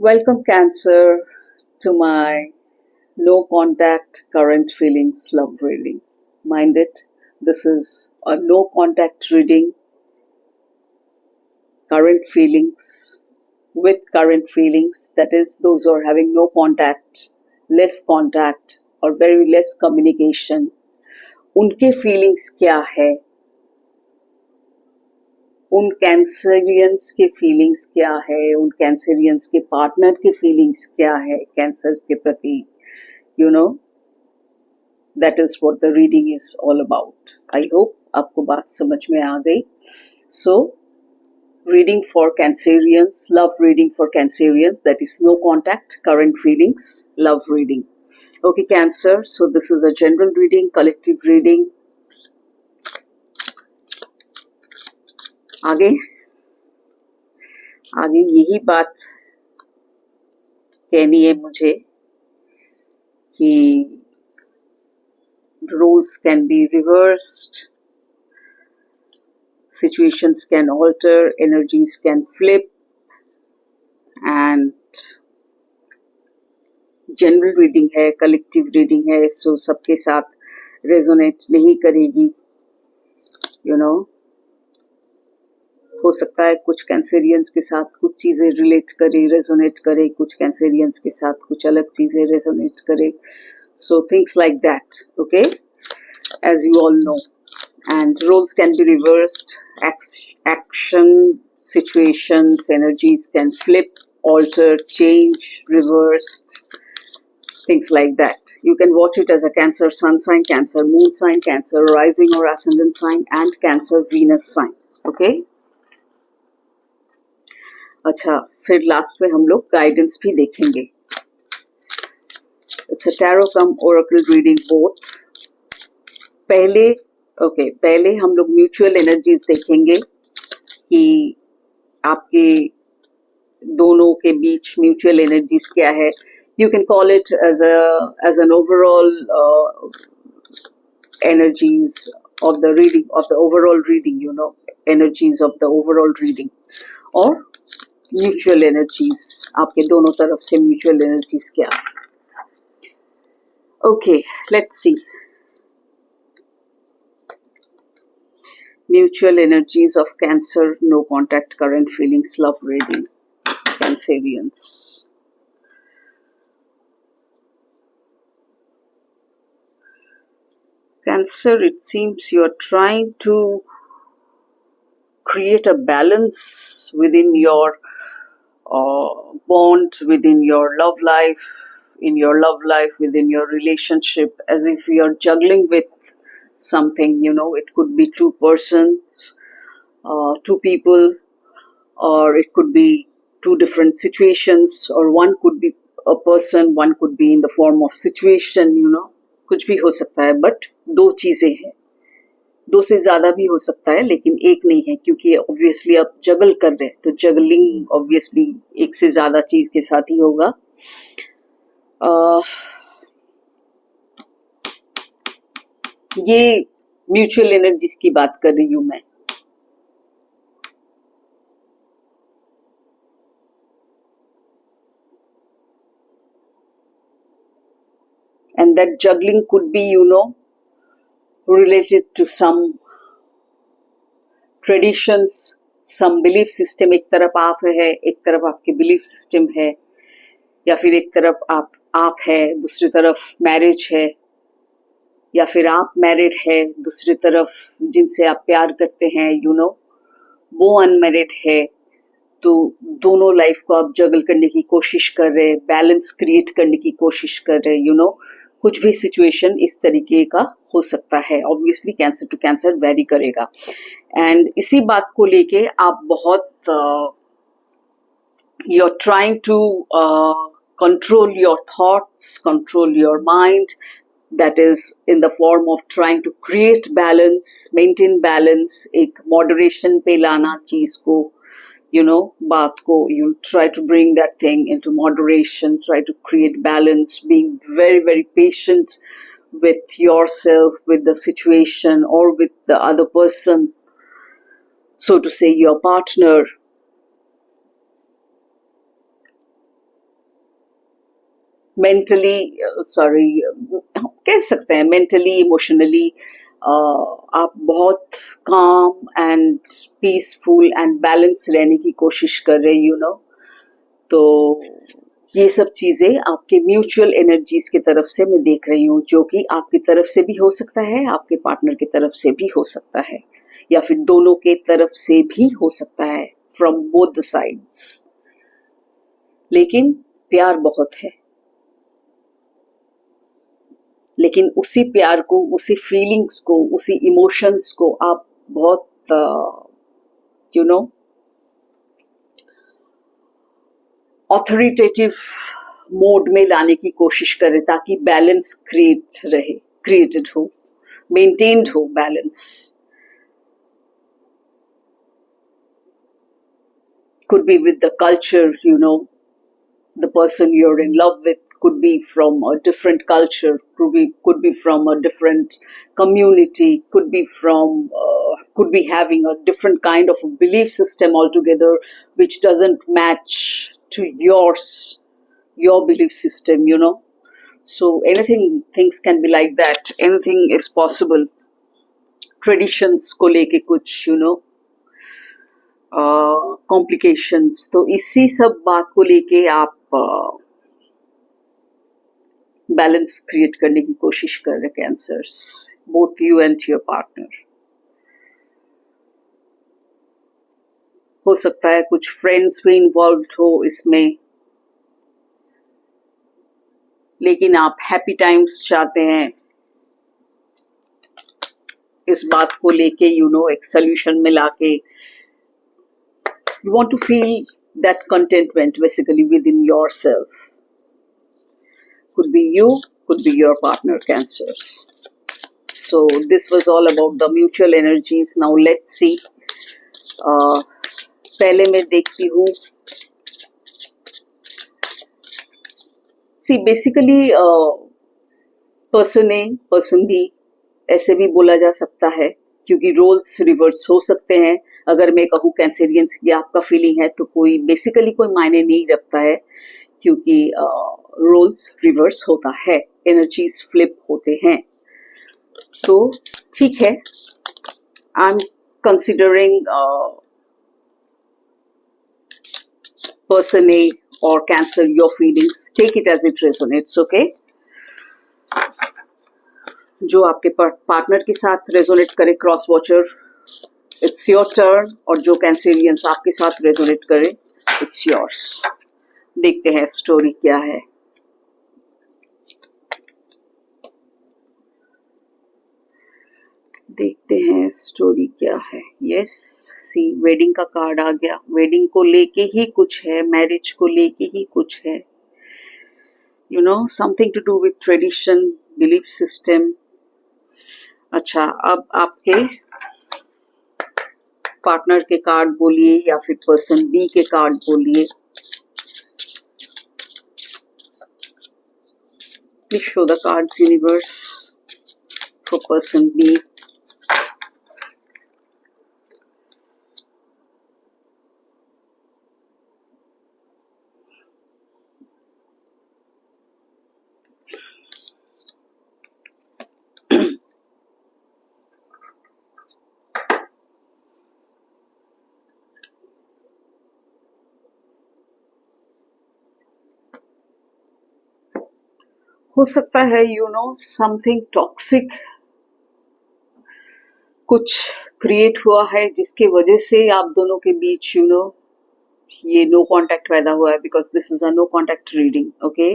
Welcome, Cancer, to my no contact current feelings love reading. Mind it, this is a no contact reading, current feelings with current feelings, that is, those who are having no contact, less contact, or very less communication. उनके feelings क्या है, उन कैंसरियंस के feelings क्या है, उन कैंसरियंस के partner के फीलिंग्स क्या है कैंसर्स के प्रति, you know, that is what the reading is all about. I hope आपको बात समझ में आ गई. So reading for Cancerians, love reading for Cancerians, that is no contact current feelings love reading. Okay, Cancer, so this is a general reading, collective reading. आगे आगे यही बात कहनी है मुझे कि roles can be reversed, situations can alter, energies can flip, and general reading है, collective reading है, so सबके साथ resonate नहीं करेगी, you know. हो सकता है कुछ कैंसरियंस के साथ कुछ चीज़ें रिलेट करे, रेजोनेट करे, कुछ कैंसरियंस के साथ कुछ अलग चीज़ें रेजोनेट करे. So things like that, okay, as you all know. And roles can be reversed, action, situations, energies can flip, alter, change, reversed, things like that. You can watch it as a Cancer sun sign, Cancer moon sign, Cancer rising or ascendant sign, and Cancer Venus sign. Okay. अच्छा, फिर last में हम लोग guidance भी देखेंगे. It's a tarot come Oracle reading both. पहले हम लोग म्यूचुअल एनर्जीज देखेंगे कि आपके दोनों के बीच म्यूचुअल एनर्जीज क्या है. You can call it as an overall energies of the reading, of the overall reading, you know, energies of the overall reading, or mutual energies, आपके दोनों तरफ से म्यूचुअल एनर्जीज क्या. Okay, let's see mutual energies of Cancer no contact current feelings love reading. Cancerians, Cancer, it seems you are trying to create a balance within your bond, within your love life, in your love life, within your relationship, as if you're juggling with something, you know. It could be two persons, two people, or it could be two different situations, or one could be a person, one could be in the form of situation, you know. कुछ भी हो सकता है, but दो चीजें हैं. दो से ज्यादा भी हो सकता है, लेकिन एक नहीं है, क्योंकि ऑब्वियसली आप जगल कर रहे हैं, तो जगलिंग ऑब्वियसली एक से ज्यादा चीज के साथ ही होगा. ये म्यूचुअल एनर्जीज की बात कर रही हूं मैं. And that juggling could be, you know, related to some traditions, some belief system. एक तरफ आप है, एक तरफ आपके belief system है, या फिर एक तरफ आप है, दूसरी तरफ मैरिज है, या फिर आप मैरिड है, दूसरी तरफ जिनसे आप प्यार करते हैं, you know, वो अनमैरिड है. तो दोनों लाइफ को आप जगल करने की कोशिश कर रहे, बैलेंस क्रिएट करने की कोशिश कर रहे, you know. कुछ भी सिचुएशन इस तरीके का हो सकता है. Obviously cancer to cancer vary करेगा. एंड इसी बात को लेके आप बहुत you are trying to control your thoughts, control your mind. That is in the form of trying to create balance, maintain balance, एक मॉडरेशन पे लाना चीज को, you know, baat ko, you try to bring that thing into moderation, try to create balance, being very, very patient with yourself, with the situation, or with the other person, so to say, your partner. Mentally, sorry, कह सकते हैं mentally, emotionally आप बहुत काम and peaceful and balance रहने की कोशिश कर रहे हैं, तो ये सब चीजें आपके म्यूचुअल एनर्जीज की तरफ से मैं देख रही हूँ, जो कि आपकी तरफ से भी हो सकता है, आपके पार्टनर की तरफ से भी हो सकता है, या फिर दोनों के तरफ से भी हो सकता है, फ्रॉम बोथ द साइड्स। लेकिन प्यार बहुत है, लेकिन उसी प्यार को, उसी फीलिंग्स को, उसी इमोशंस को आप बहुत ऑथोरिटेटिव मोड में लाने की कोशिश करें, ताकि बैलेंस क्रिएटेड हो, मेंटेन्ड हो balance. Could be with the culture, the person you're in love with could be from a different culture, could be from a different community, could be having a different kind of a belief system altogether, which doesn't match to your belief system, So things can be like that. Anything is possible. Traditions को लेके कुछ, complications, तो इसी सब बात को लेके आप बैलेंस क्रिएट करने की कोशिश कर रहे cancers, both you and your partner. हो सकता है कुछ फ्रेंड्स भी इन्वॉल्व हो इसमें, लेकिन आप हैप्पी टाइम्स चाहते हैं। इस बात को लेके एक सोल्यूशन में लाके you want to feel that contentment basically within yourself. Could be you, could be your partner, Cancer. So this was all about the mutual energies. Now let's see. पहले मैं देखती हूँ, see basically person A, person B ऐसे भी बोला जा सकता है, क्योंकि रोल्स रिवर्स हो सकते हैं। अगर मैं कहूँ कैंसेरियंस ये आपका फीलिंग है, तो कोई बेसिकली कोई मायने नहीं रखता है, क्योंकि रोल्स रिवर्स होता है, एनर्जीज फ्लिप होते हैं। तो ठीक है, I am considering person A और cancer your feelings, take it as it resonates, okay. जो आपके पार्टनर के साथ रेजोनेट करे cross watcher, it's your turn, और जो कैंसेरियंस आपके साथ रेजोनेट करे, इट्स योर्स। देखते हैं स्टोरी क्या है। देखते हैं स्टोरी क्या है। यस, सी वेडिंग का कार्ड आ गया। वेडिंग को लेके ही कुछ है, मैरिज को लेके ही कुछ है, something to do with tradition, belief system. अच्छा, अब आपके पार्टनर के कार्ड बोलिए या फिर पर्सन बी के कार्ड बोलिए। Please show the cards universe for person B. हो सकता है समथिंग टॉक्सिक कुछ क्रिएट हुआ है, जिसके वजह से आप दोनों के बीच ये नो कांटेक्ट पैदा हुआ है, because this is a no contact reading, okay.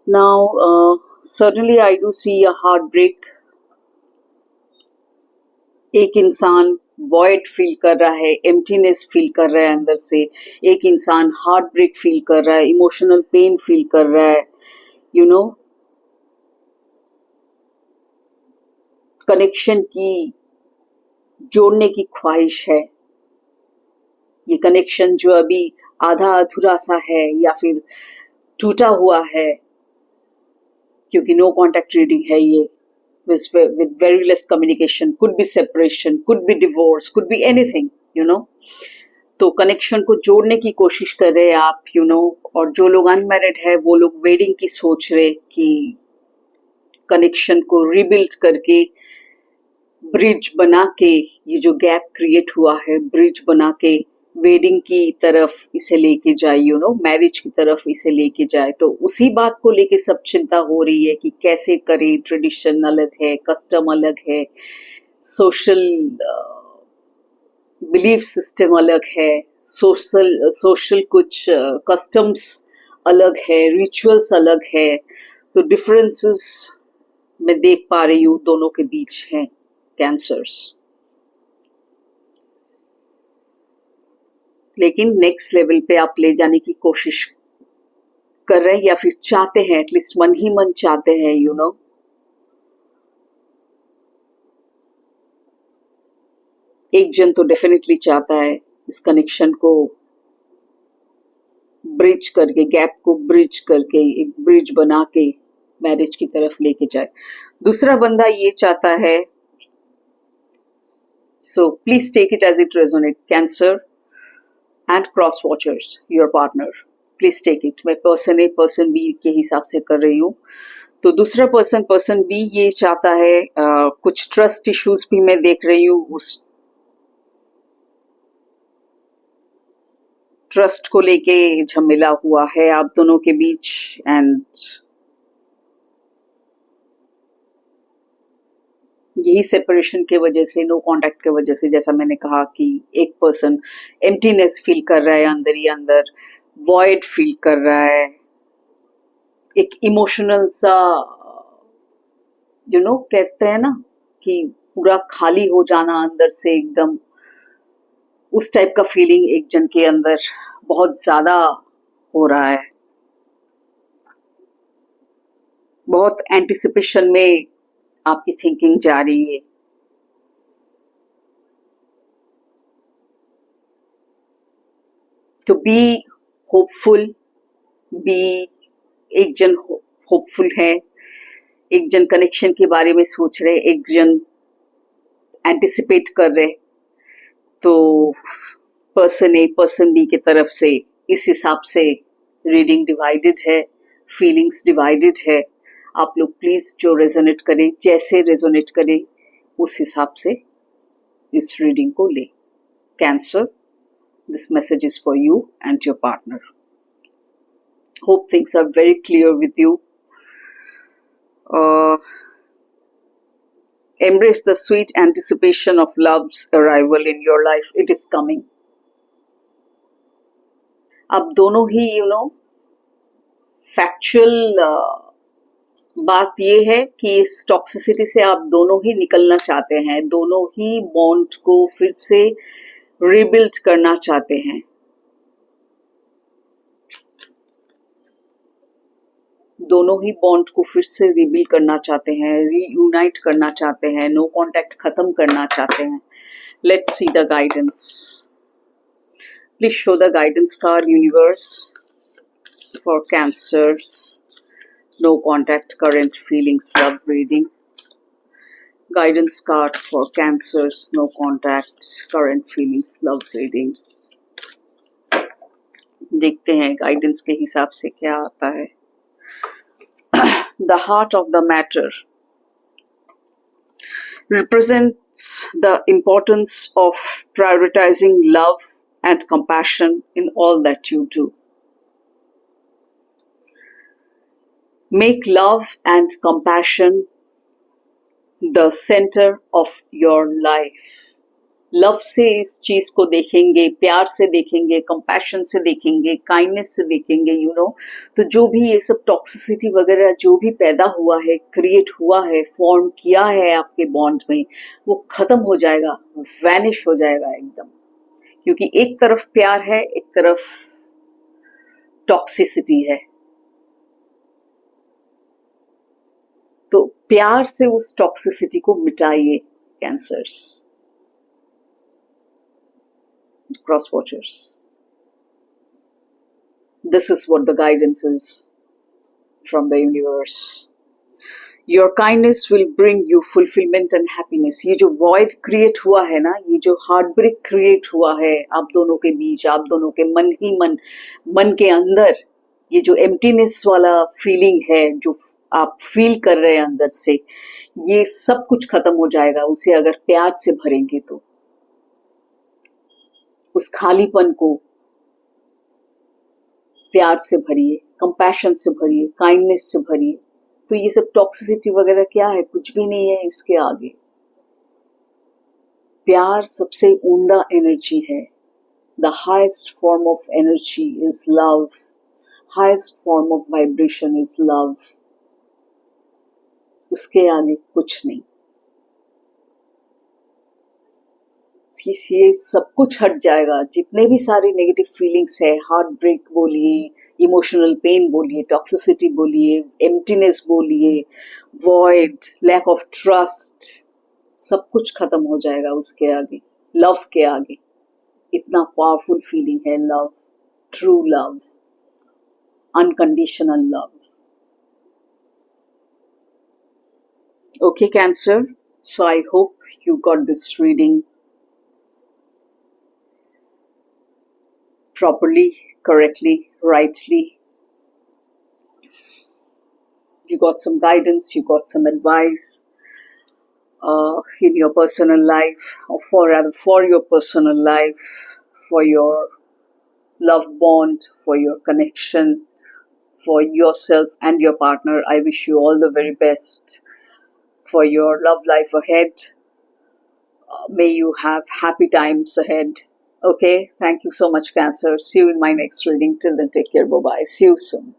Now certainly I do see a heartbreak. एक इंसान वॉइड फील कर रहा है, एम्प्टीनेस फील कर रहा है अंदर से। एक इंसान हार्ट ब्रेक फील कर रहा है, इमोशनल पेन फील कर रहा है, कनेक्शन की जोड़ने की ख्वाहिश है। ये कनेक्शन जो अभी आधा अधूरा सा है या फिर टूटा हुआ है, क्योंकि नो कांटेक्ट रीडिंग है ये, with very less communication, could be separation, could be divorce, could be anything, तो कनेक्शन को जोड़ने की कोशिश कर रहे हैं आप, यू नो। और जो लोग अनमैरिड है वो लोग वेडिंग की सोच रहे कि कनेक्शन को रिबिल्ड करके, ब्रिज बना के, ये जो गैप क्रिएट हुआ है, ब्रिज बना के वेडिंग की तरफ इसे लेके जाए, यू नो, मैरिज की तरफ इसे लेके जाए। तो उसी बात को लेके सब चिंता हो रही है कि कैसे करें। ट्रेडिशन अलग है, कस्टम अलग है, सोशल बिलीफ सिस्टम अलग है, सोशल कुछ कस्टम्स अलग है, रिचुअल्स अलग है। तो डिफरेंसेस मैं देख पा रही हूँ दोनों के बीच हैं कैंसर्स। लेकिन नेक्स्ट लेवल पे आप ले जाने की कोशिश कर रहे हैं, या फिर चाहते हैं, एटलीस्ट मन ही मन चाहते हैं, यू नो। एक जन तो डेफिनेटली चाहता है इस कनेक्शन को ब्रिज करके, गैप को ब्रिज करके, एक ब्रिज बना के मैरिज की तरफ लेके जाए। दूसरा बंदा ये चाहता है, so please take it as it resonate, cancer and cross watchers, your partner, please take it. मैं पर्सन ए पर्सन बी के हिसाब से कर रही हूँ। तो दूसरा पर्सन बी ये चाहता है, कुछ ट्रस्ट इश्यूज भी मैं देख रही हूँ, उस ट्रस्ट को लेके झमेला हुआ है आप दोनों के बीच। एंड यही सेपरेशन के वजह से, नो कांटेक्ट के वजह से, जैसा मैंने कहा कि एक पर्सन एम्प्टीनेस फील कर रहा है अंदर ही अंदर, वॉइड फील कर रहा है, एक इमोशनल सा, यू नो, कहते हैं ना कि पूरा खाली हो जाना अंदर से एकदम, उस टाइप का फीलिंग एक जन के अंदर बहुत ज्यादा हो रहा है। बहुत एंटिसिपेशन में आपकी थिंकिंग जा रही है। तो बी होपफुल, बी एक जन होपफुल है, एक जन कनेक्शन के बारे में सोच रहे, एक जन एंटिसिपेट कर रहे। तो पर्सन ए पर्सन बी की तरफ से इस हिसाब से रीडिंग डिवाइडेड है, फीलिंग्स डिवाइडेड है। आप लोग प्लीज जो रेजोनेट करे, जैसे रेजोनेट करे, उस हिसाब से इस रीडिंग को ले। Cancer, this message is for you and your partner. Hope things are very clear with you. Embrace the sweet anticipation of love's arrival in your life. It is coming. आप दोनों ही, you know, factual बात ये है कि इस toxicity से आप दोनों ही निकलना चाहते हैं, दोनों ही बॉन्ड को फिर से रिबिल्ड करना चाहते हैं। दोनों ही बॉन्ड को फिर से रिबिल्ड करना चाहते हैं, रीयूनाइट करना चाहते हैं, नो कांटेक्ट खत्म करना चाहते हैं। Let's see the guidance. Please show the guidance card universe for cancers, no contact, current feelings, love reading. Guidance card for cancers, no contact, current feelings, love reading. देखते हैं guidance के हिसाब से क्या आता है। The heart of the matter represents the importance of prioritizing love and compassion in all that you do. Make love and compassion the center of your life. Love से इस चीज को देखेंगे, प्यार से देखेंगे, कंपैशन से देखेंगे, काइंडनेस से देखेंगे, यू नो। तो जो भी ये सब टॉक्सिसिटी वगैरह जो भी पैदा हुआ है, क्रिएट हुआ है, फॉर्म किया है आपके बॉन्ड में, वो खत्म हो जाएगा, वैनिश हो जाएगा एकदम। क्योंकि एक तरफ प्यार है, एक तरफ टॉक्सिसिटी है। तो प्यार से उस टॉक्सिसिटी को मिटाइए cancers, cross watchers. This is what the guidance is from the universe. Your kindness will bring you fulfillment and happiness. ये जो वॉइड क्रिएट हुआ है ना, ये जो हार्ट ब्रेक क्रिएट हुआ है आप दोनों के बीच, आप दोनों के मन ही मन के अंदर, ये जो एम्प्टीनेस वाला फीलिंग है जो आप फील कर रहे हैं अंदर से, ये सब कुछ खत्म हो जाएगा उसे अगर प्यार से भरेंगे तो। उस खालीपन को प्यार से भरिए, कंपैशन से भरिए, काइंडनेस से भरिए। तो ये सब टॉक्सिसिटी वगैरह क्या है, कुछ भी नहीं है इसके आगे। प्यार सबसे उम्दा एनर्जी है। The highest form of energy is love, highest form of vibration is love. उसके आगे कुछ नहीं। ये सब कुछ हट जाएगा, जितने भी सारे नेगेटिव फीलिंग्स है, हार्ट ब्रेक बोलिए, इमोशनल पेन बोलिए, टॉक्सिसिटी बोलिए, एम्प्टीनेस बोलिए, वॉइड, लैक ऑफ ट्रस्ट, सब कुछ खत्म हो जाएगा उसके आगे, लव के आगे। इतना पावरफुल फीलिंग है love, true love, unconditional love. Okay, Cancer. So I hope you got this reading properly, correctly, rightly. You got some guidance, you got some advice in your personal life, or for your personal life, for your love bond, for your connection, for yourself and your partner. I wish you all the very best for your love life ahead. May you have happy times ahead. Okay, thank you so much, Cancer. See you in my next reading. Till then, take care. Bye-bye. See you soon.